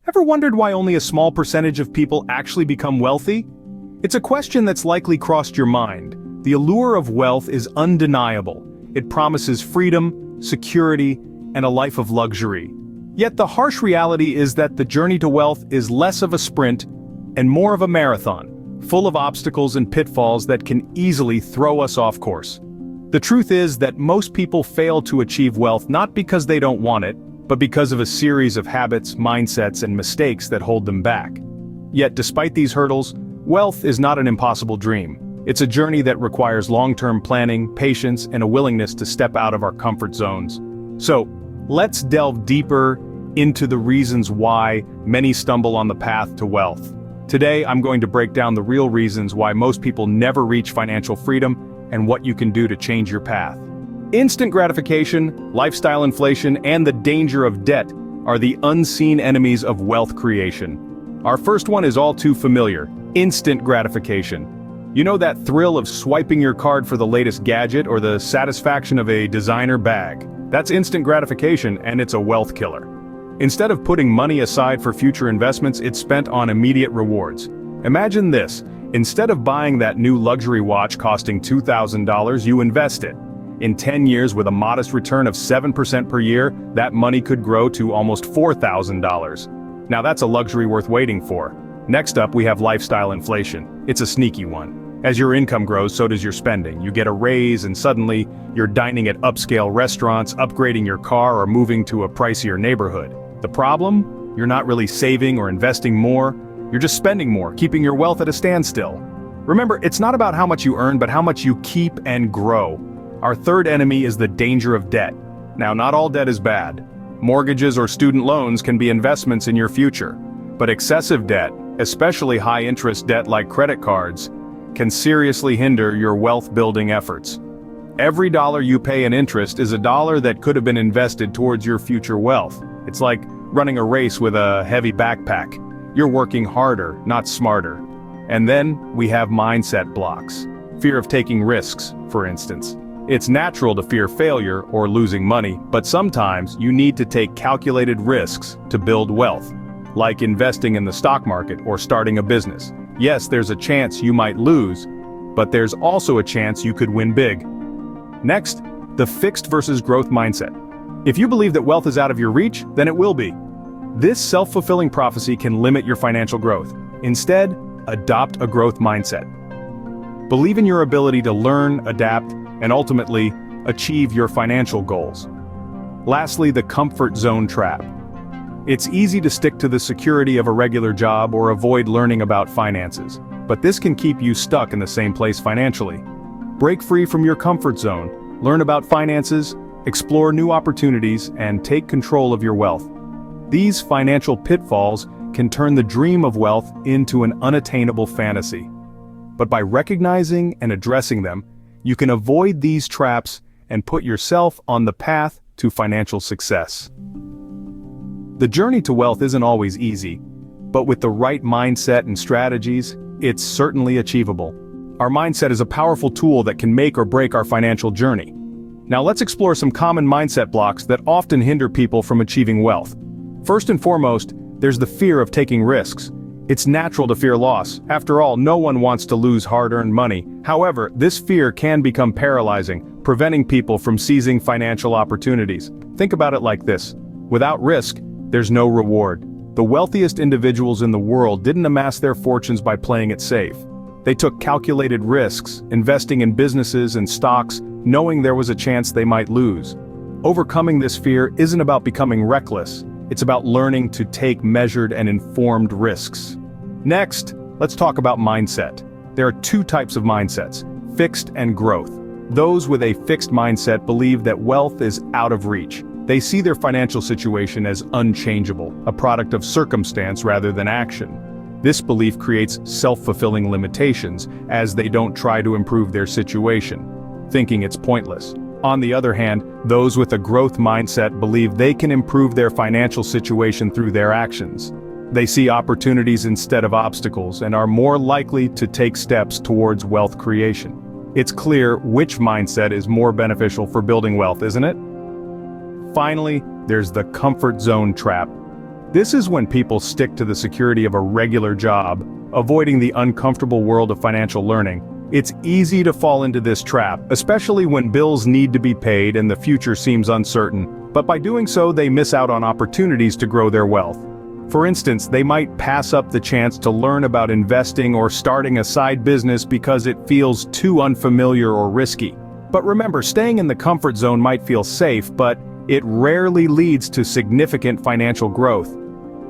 Ever wondered why only a small percentage of people actually become wealthy? It's a question that's likely crossed your mind. The allure of wealth is undeniable. It promises freedom, security, and a life of luxury. Yet the harsh reality is that the journey to wealth is less of a sprint and more of a marathon, full of obstacles and pitfalls that can easily throw us off course. The truth is that most people fail to achieve wealth not because they don't want it, but because of a series of habits, mindsets, and mistakes that hold them back. Yet despite these hurdles, wealth is not an impossible dream. It's a journey that requires long-term planning, patience, and a willingness to step out of our comfort zones. So, let's delve deeper into the reasons why many stumble on the path to wealth. Today, I'm going to break down the real reasons why most people never reach financial freedom and what you can do to change your path. Instant gratification, lifestyle inflation, and the danger of debt are the unseen enemies of wealth creation. Our first one is all too familiar: instant gratification. You know that thrill of swiping your card for the latest gadget or the satisfaction of a designer bag? That's instant gratification, and it's a wealth killer. Instead of putting money aside for future investments, it's spent on immediate rewards. Imagine this: instead of buying that new luxury watch costing $2,000, you invest it. In 10 years, with a modest return of 7% per year, that money could grow to almost $4,000. Now that's a luxury worth waiting for. Next up, we have lifestyle inflation. It's a sneaky one. As your income grows, so does your spending. You get a raise and suddenly, you're dining at upscale restaurants, upgrading your car, or moving to a pricier neighborhood. The problem? You're not really saving or investing more. You're just spending more, keeping your wealth at a standstill. Remember, it's not about how much you earn, but how much you keep and grow. Our third enemy is the danger of debt. Now, not all debt is bad. Mortgages or student loans can be investments in your future. But excessive debt, especially high-interest debt like credit cards, can seriously hinder your wealth-building efforts. Every dollar you pay in interest is a dollar that could have been invested towards your future wealth. It's like running a race with a heavy backpack. You're working harder, not smarter. And then we have mindset blocks. Fear of taking risks, for instance. It's natural to fear failure or losing money, but sometimes you need to take calculated risks to build wealth, like investing in the stock market or starting a business. Yes, there's a chance you might lose, but there's also a chance you could win big. Next, the fixed versus growth mindset. If you believe that wealth is out of your reach, then it will be. This self-fulfilling prophecy can limit your financial growth. Instead, adopt a growth mindset. Believe in your ability to learn, adapt, and ultimately, achieve your financial goals. Lastly, the comfort zone trap. It's easy to stick to the security of a regular job or avoid learning about finances, but this can keep you stuck in the same place financially. Break free from your comfort zone, learn about finances, explore new opportunities, and take control of your wealth. These financial pitfalls can turn the dream of wealth into an unattainable fantasy. But by recognizing and addressing them, you can avoid these traps and put yourself on the path to financial success. The journey to wealth isn't always easy, but with the right mindset and strategies, it's certainly achievable. Our mindset is a powerful tool that can make or break our financial journey. Now let's explore some common mindset blocks that often hinder people from achieving wealth. First and foremost, there's the fear of taking risks. It's natural to fear loss. After all, no one wants to lose hard-earned money. However, this fear can become paralyzing, preventing people from seizing financial opportunities. Think about it like this: without risk, there's no reward. The wealthiest individuals in the world didn't amass their fortunes by playing it safe. They took calculated risks, investing in businesses and stocks, knowing there was a chance they might lose. Overcoming this fear isn't about becoming reckless. It's about learning to take measured and informed risks. Next, let's talk about mindset. There are two types of mindsets: fixed and growth. Those with a fixed mindset believe that wealth is out of reach. They see their financial situation as unchangeable, a product of circumstance rather than action. This belief creates self-fulfilling limitations, as they don't try to improve their situation, thinking it's pointless. On the other hand, those with a growth mindset believe they can improve their financial situation through their actions. They see opportunities instead of obstacles and are more likely to take steps towards wealth creation. It's clear which mindset is more beneficial for building wealth, isn't it? Finally, there's the comfort zone trap. This is when people stick to the security of a regular job, avoiding the uncomfortable world of financial learning. It's easy to fall into this trap, especially when bills need to be paid and the future seems uncertain. But by doing so, they miss out on opportunities to grow their wealth. For instance, they might pass up the chance to learn about investing or starting a side business because it feels too unfamiliar or risky. But remember, staying in the comfort zone might feel safe, but it rarely leads to significant financial growth.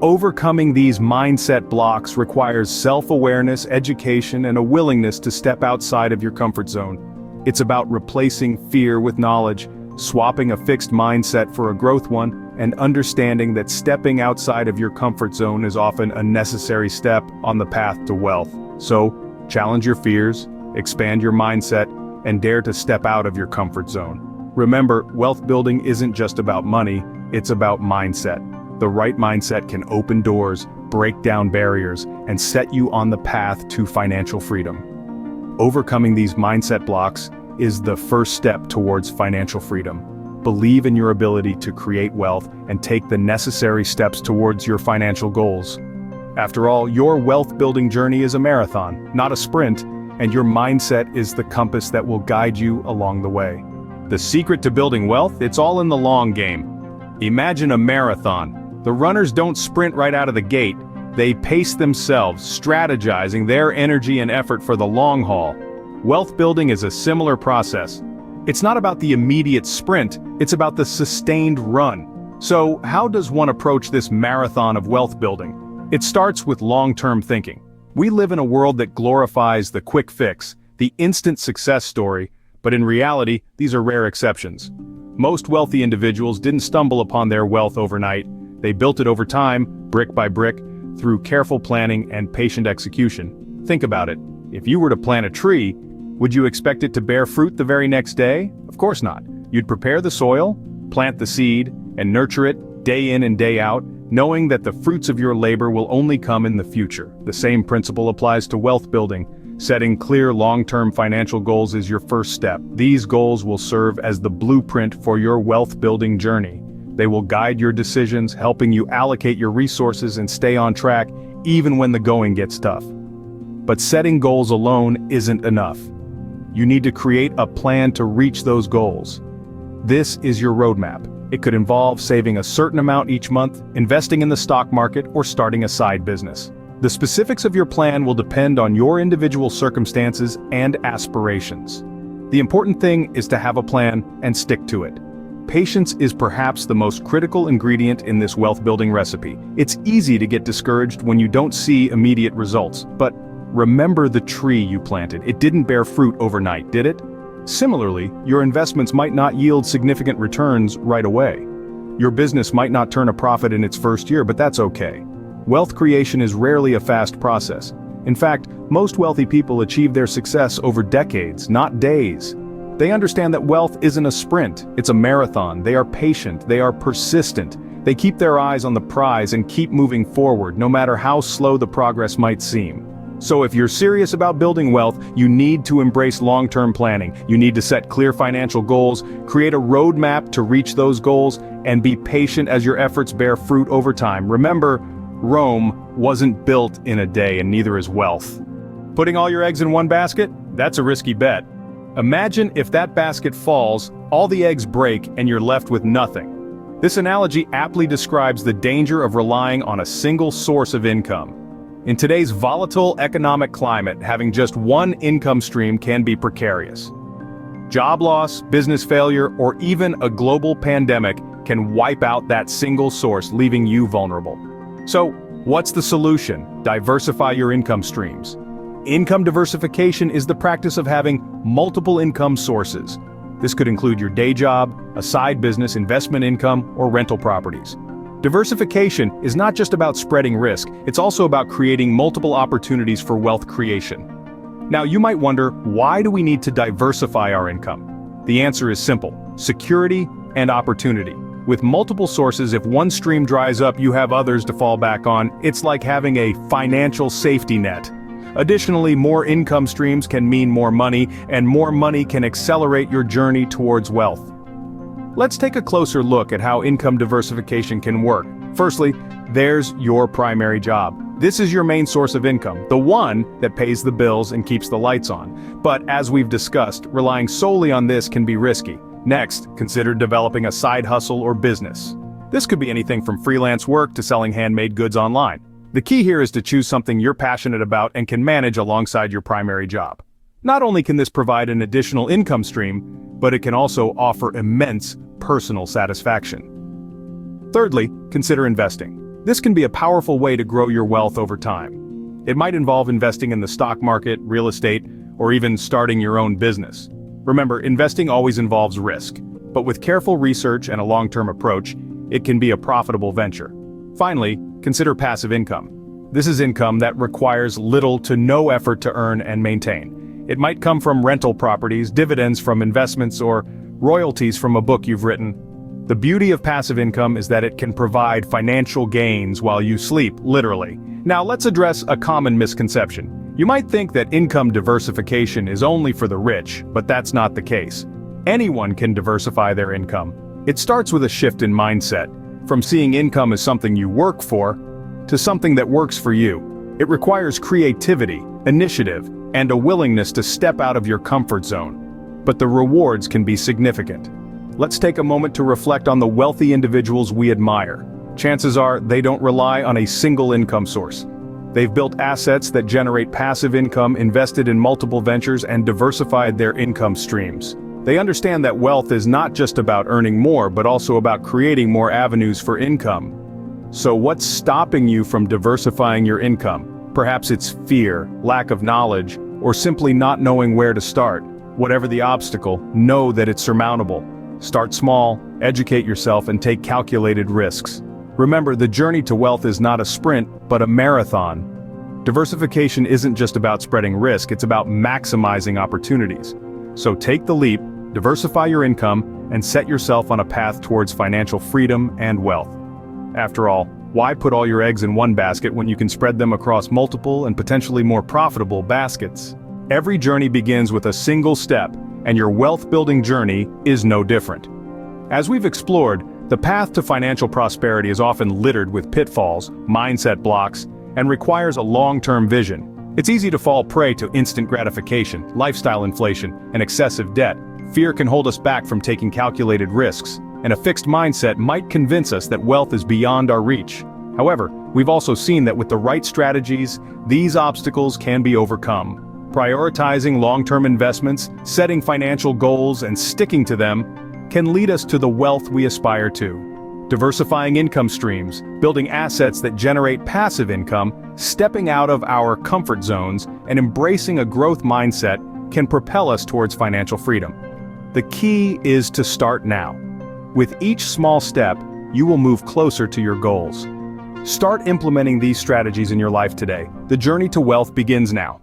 Overcoming these mindset blocks requires self-awareness, education, and a willingness to step outside of your comfort zone. It's about replacing fear with knowledge, swapping a fixed mindset for a growth one, and understanding that stepping outside of your comfort zone is often a necessary step on the path to wealth. So, challenge your fears, expand your mindset, and dare to step out of your comfort zone. Remember, wealth building isn't just about money, it's about mindset. The right mindset can open doors, break down barriers, and set you on the path to financial freedom. Overcoming these mindset blocks is the first step towards financial freedom. Believe in your ability to create wealth and take the necessary steps towards your financial goals. After all, your wealth-building journey is a marathon, not a sprint, and your mindset is the compass that will guide you along the way. The secret to building wealth, it's all in the long game. Imagine a marathon. The runners don't sprint right out of the gate. They pace themselves, strategizing their energy and effort for the long haul. Wealth building is a similar process. It's not about the immediate sprint, it's about the sustained run. So, how does one approach this marathon of wealth building? It starts with long-term thinking. We live in a world that glorifies the quick fix, the instant success story, but in reality, these are rare exceptions. Most wealthy individuals didn't stumble upon their wealth overnight. They built it over time, brick by brick, through careful planning and patient execution. Think about it. If you were to plant a tree, would you expect it to bear fruit the very next day? Of course not. You'd prepare the soil, plant the seed, and nurture it day in and day out, knowing that the fruits of your labor will only come in the future. The same principle applies to wealth building. Setting clear long-term financial goals is your first step. These goals will serve as the blueprint for your wealth-building journey. They will guide your decisions, helping you allocate your resources and stay on track even when the going gets tough. But setting goals alone isn't enough. You need to create a plan to reach those goals. This is your roadmap. It could involve saving a certain amount each month, investing in the stock market, or starting a side business. The specifics of your plan will depend on your individual circumstances and aspirations. The important thing is to have a plan and stick to it. Patience is perhaps the most critical ingredient in this wealth-building recipe. It's easy to get discouraged when you don't see immediate results, but remember the tree you planted. It didn't bear fruit overnight, did it? Similarly, your investments might not yield significant returns right away. Your business might not turn a profit in its first year, but that's okay. Wealth creation is rarely a fast process. In fact, most wealthy people achieve their success over decades, not days. They understand that wealth isn't a sprint, it's a marathon. They are patient, they are persistent. They keep their eyes on the prize and keep moving forward, no matter how slow the progress might seem. So if you're serious about building wealth, you need to embrace long-term planning. You need to set clear financial goals, create a roadmap to reach those goals, and be patient as your efforts bear fruit over time. Remember, Rome wasn't built in a day, and neither is wealth. Putting all your eggs in one basket? That's a risky bet. Imagine if that basket falls, all the eggs break, and you're left with nothing. This analogy aptly describes the danger of relying on a single source of income. In today's volatile economic climate, having just one income stream can be precarious. Job loss, business failure, or even a global pandemic can wipe out that single source, leaving you vulnerable. So, what's the solution? Diversify your income streams. Income diversification is the practice of having multiple income sources. This could include your day job, a side business, investment income, or rental properties. Diversification is not just about spreading risk, it's also about creating multiple opportunities for wealth creation. Now you might wonder, why do we need to diversify our income? The answer is simple: security and opportunity. With multiple sources, if one stream dries up, you have others to fall back on. It's like having a financial safety net. Additionally, more income streams can mean more money, and more money can accelerate your journey towards wealth. Let's take a closer look at how income diversification can work. Firstly, There's your primary job. This is your main source of income, the one that pays the bills and keeps the lights on. But as we've discussed, relying solely on this can be risky. Next, consider developing a side hustle or business. This could be anything from freelance work to selling handmade goods online. The key here is to choose something you're passionate about and can manage alongside your primary job. Not only can this provide an additional income stream, but it can also offer immense personal satisfaction. Thirdly, consider investing. This can be a powerful way to grow your wealth over time. It might involve investing in the stock market, real estate, or even starting your own business. Remember, investing always involves risk, but with careful research and a long-term approach, it can be a profitable venture. Finally, consider passive income. This is income that requires little to no effort to earn and maintain. It might come from rental properties, dividends from investments, or royalties from a book you've written. The beauty of passive income is that it can provide financial gains while you sleep, literally. Now let's address a common misconception. You might think that income diversification is only for the rich, but that's not the case. Anyone can diversify their income. It starts with a shift in mindset, from seeing income as something you work for, to something that works for you. It requires creativity, initiative, and a willingness to step out of your comfort zone. But the rewards can be significant. Let's take a moment to reflect on the wealthy individuals we admire. Chances are they don't rely on a single income source. They've built assets that generate passive income, invested in multiple ventures, and diversified their income streams. They understand that wealth is not just about earning more, but also about creating more avenues for income. So what's stopping you from diversifying your income? Perhaps it's fear, lack of knowledge, or simply not knowing where to start. Whatever the obstacle, know that it's surmountable. Start small, educate yourself, and take calculated risks. Remember, the journey to wealth is not a sprint, but a marathon. Diversification isn't just about spreading risk, it's about maximizing opportunities. So take the leap, diversify your income, and set yourself on a path towards financial freedom and wealth. After all, why put all your eggs in one basket when you can spread them across multiple and potentially more profitable baskets? Every journey begins with a single step, and your wealth-building journey is no different. As we've explored, the path to financial prosperity is often littered with pitfalls, mindset blocks, and requires a long-term vision. It's easy to fall prey to instant gratification, lifestyle inflation, and excessive debt. Fear can hold us back from taking calculated risks, and a fixed mindset might convince us that wealth is beyond our reach. However, we've also seen that with the right strategies, these obstacles can be overcome. Prioritizing long-term investments, setting financial goals, and sticking to them can lead us to the wealth we aspire to. Diversifying income streams, building assets that generate passive income, stepping out of our comfort zones, and embracing a growth mindset can propel us towards financial freedom. The key is to start now. With each small step, you will move closer to your goals. Start implementing these strategies in your life today. The journey to wealth begins now.